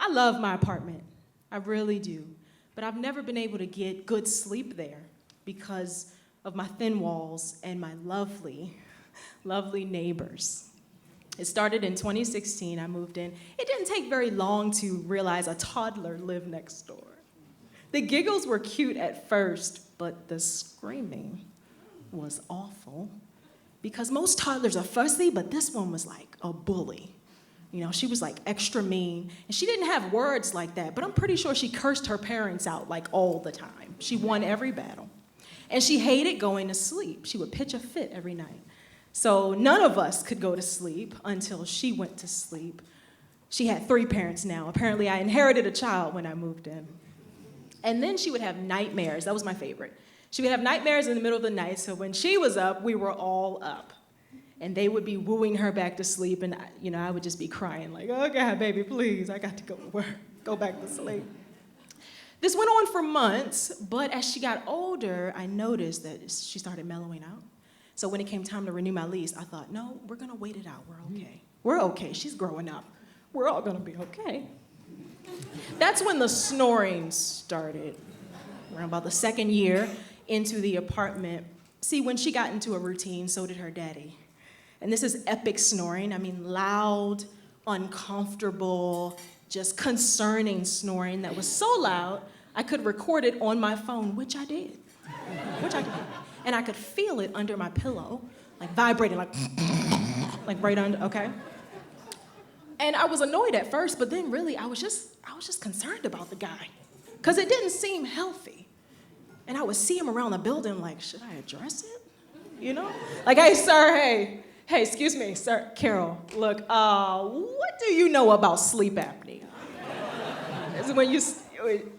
I love my apartment. I really do. But I've never been able to get good sleep there because of my thin walls and my lovely, lovely neighbors. It started in 2016. I moved in. It didn't take very long to realize a toddler lived next door. The giggles were cute at first, but the screaming was awful because most toddlers are fussy, but this one was like a bully. You know, she was like extra mean, and she didn't have words like that, but I'm pretty sure she cursed her parents out like all the time. She won every battle. And she hated going to sleep. She would pitch a fit every night. So none of us could go to sleep until she went to sleep. She had 3 parents now. Apparently, I inherited a child when I moved in. And then she would have nightmares. That was my favorite. She would have nightmares in the middle of the night, so when she was up, we were all up. And they would be wooing her back to sleep, and I would just be crying like, oh God, baby, please, I got to go to work, go back to sleep. This went on for months, but as she got older, I noticed that she started mellowing out. So when it came time to renew my lease, I thought, no, we're gonna wait it out, we're okay. We're okay, she's growing up. We're all gonna be okay. That's when the snoring started, around about the 2nd year into the apartment. See, when she got into a routine, so did her daddy. And this is epic snoring. I mean, loud, uncomfortable, just concerning snoring that was so loud, I could record it on my phone, which I did. And I could feel it under my pillow, like vibrating, like right under, okay? And I was annoyed at first, but then really I was just concerned about the guy, because it didn't seem healthy. And I would see him around the building like, should I address it? You know? Like, hey, sir, hey, excuse me, sir, Carol, look, what do you know about sleep apnea? It's when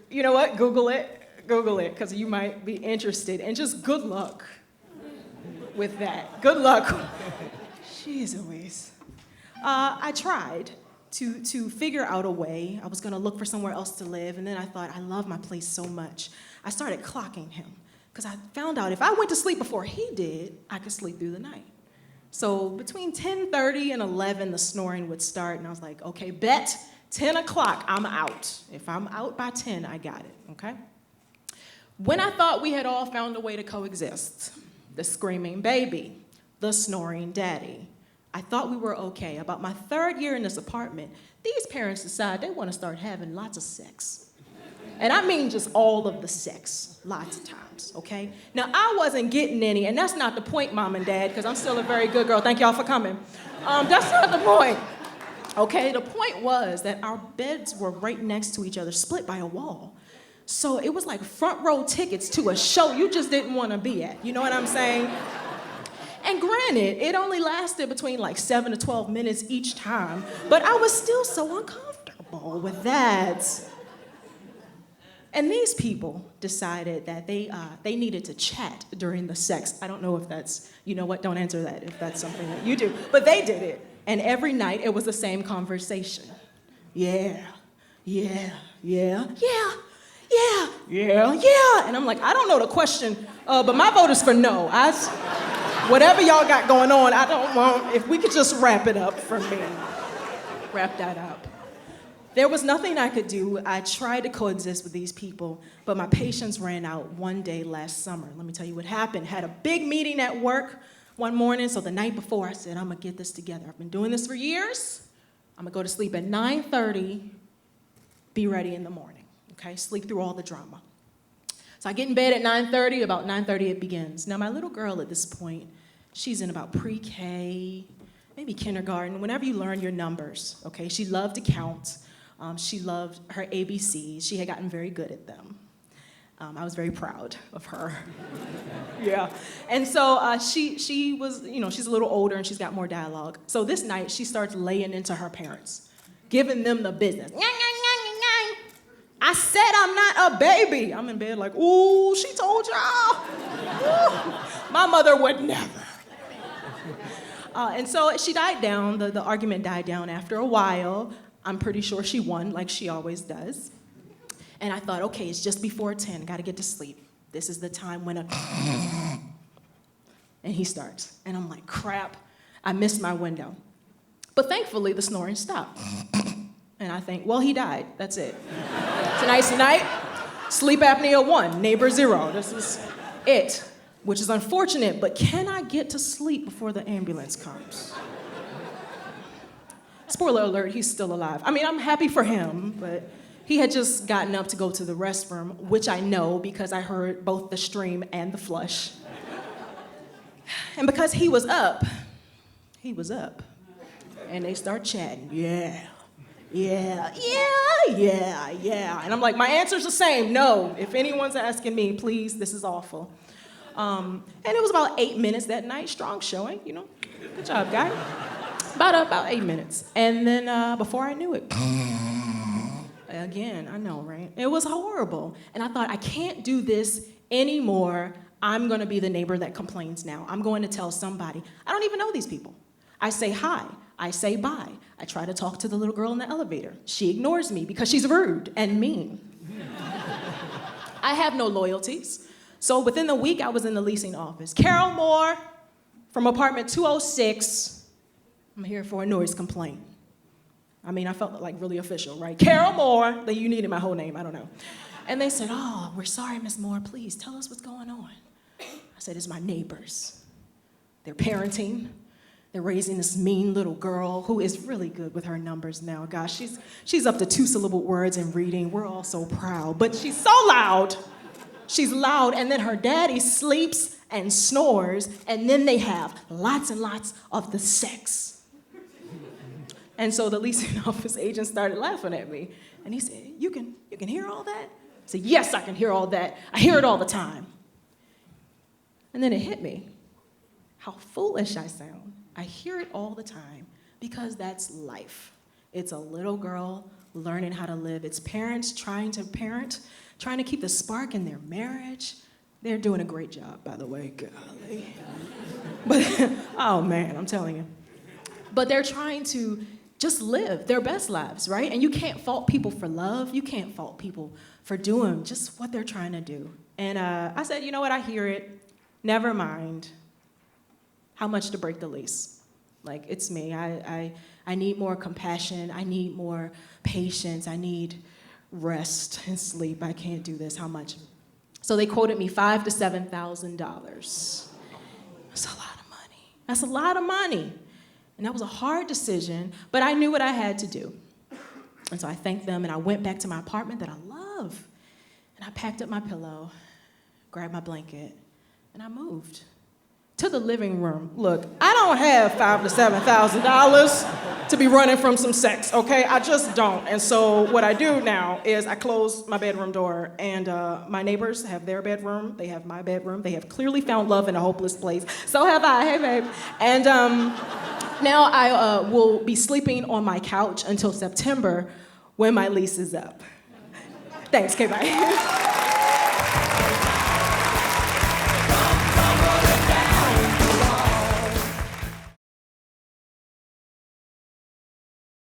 you know what, Google it, because you might be interested, and just good luck with that. Good luck. Jeez Louise. I tried to figure out a way. I was gonna look for somewhere else to live, and then I thought, I love my place so much. I started clocking him, because I found out if I went to sleep before he did, I could sleep through the night. So between 10:30 and 11, the snoring would start, and I was like, okay, bet 10 o'clock, I'm out. If I'm out by 10, I got it, okay? When I thought we had all found a way to coexist, the screaming baby, the snoring daddy, I thought we were okay. About my 3rd year in this apartment, these parents decide they want to start having lots of sex. And I mean just all of the sex, lots of times, okay? Now, I wasn't getting any, and that's not the point, Mom and Dad, because I'm still a very good girl. Thank y'all for coming. That's not the point, okay? The point was that our beds were right next to each other, split by a wall. So it was like front row tickets to a show you just didn't want to be at. You know what I'm saying? And granted, it only lasted between like 7 to 12 minutes each time, but I was still so uncomfortable with that. And these people decided that they needed to chat during the sex. I don't know if that's, you know what, don't answer that if that's something that you do. But they did it. And every night it was the same conversation. Yeah. And I'm like, I don't know the question, but my vote is for no. Whatever y'all got going on, I don't want, if we could just wrap it up for me. Wrap that up. There was nothing I could do. I tried to coexist with these people, but my patience ran out one day last summer. Let me tell you what happened. Had a big meeting at work one morning, so the night before I said, I'm gonna get this together. I've been doing this for years. I'm gonna go to sleep at 9:30, be ready in the morning, okay? Sleep through all the drama. So I get in bed at 9:30, about 9:30 it begins. Now my little girl at this point, she's in about pre-K, maybe kindergarten, whenever you learn your numbers, okay? She loved to count. She loved her ABCs. She had gotten very good at them. I was very proud of her. Yeah. And so she was, she's a little older and she's got more dialogue. So this night she starts laying into her parents, giving them the business. I said I'm not a baby. I'm in bed like, ooh, she told y'all. Ooh. My mother would never. And so she died down. The argument died down after a while. I'm pretty sure she won, like she always does. And I thought, okay, it's just before 10, gotta get to sleep. This is the time when and he starts. And I'm like, crap, I missed my window. But thankfully, the snoring stopped. And I think, well, he died. That's it. Tonight's the night. Sleep apnea 1, neighbor 0. This is it, which is unfortunate, but can I get to sleep before the ambulance comes? Spoiler alert, he's still alive. I mean, I'm happy for him, but he had just gotten up to go to the restroom, which I know because I heard both the stream and the flush. And because he was up. And they start chatting, yeah. And I'm like, my answer's the same, no. If anyone's asking me, please, this is awful. And it was about 8 minutes that night, strong showing, you know. Good job, guy. About 8 minutes. And then before I knew it, again, I know, right? It was horrible. And I thought, I can't do this anymore. I'm gonna be the neighbor that complains now. I'm going to tell somebody. I don't even know these people. I say hi, I say bye. I try to talk to the little girl in the elevator. She ignores me because she's rude and mean. I have no loyalties. So within the week, I was in the leasing office. Carol Moore from apartment 206. I'm here for a noise complaint. I mean, I felt like really official, right? Carol Moore, you needed my whole name, I don't know. And they said, oh, we're sorry, Miss Moore, please tell us what's going on. I said, it's my neighbors. They're parenting. They're raising this mean little girl who is really good with her numbers now. Gosh, she's up to 2-syllable words in reading. We're all so proud, but she's so loud. She's loud, and then her daddy sleeps and snores, and then they have lots and lots of the sex. And so the leasing office agent started laughing at me, and he said, you can hear all that? I said, yes, I can hear all that. I hear it all the time. And then it hit me, how foolish I sound. I hear it all the time because that's life. It's a little girl learning how to live. It's parents trying to parent, trying to keep the spark in their marriage. They're doing a great job, by the way, golly. But, oh man, I'm telling you. But they're trying to just live their best lives, right? And you can't fault people for love. You can't fault people for doing just what they're trying to do. And I said, you know what, I hear it. Never mind. How much to break the lease? Like, it's me. I need more compassion. I need more patience. I need rest and sleep. I can't do this. How much? So they quoted me $5,000 to $7,000. That's a lot of money. That's a lot of money. And that was a hard decision, but I knew what I had to do. And so I thanked them, and I went back to my apartment that I love. And I packed up my pillow, grabbed my blanket, and I moved to the living room. Look, I don't have $5,000 to $7,000 to be running from some sex, okay? I just don't. And so what I do now is I close my bedroom door, and my neighbors have their bedroom. They have my bedroom. They have clearly found love in a hopeless place. So have I. Hey, babe. And now I will be sleeping on my couch until September when my lease is up. Thanks, okay, bye.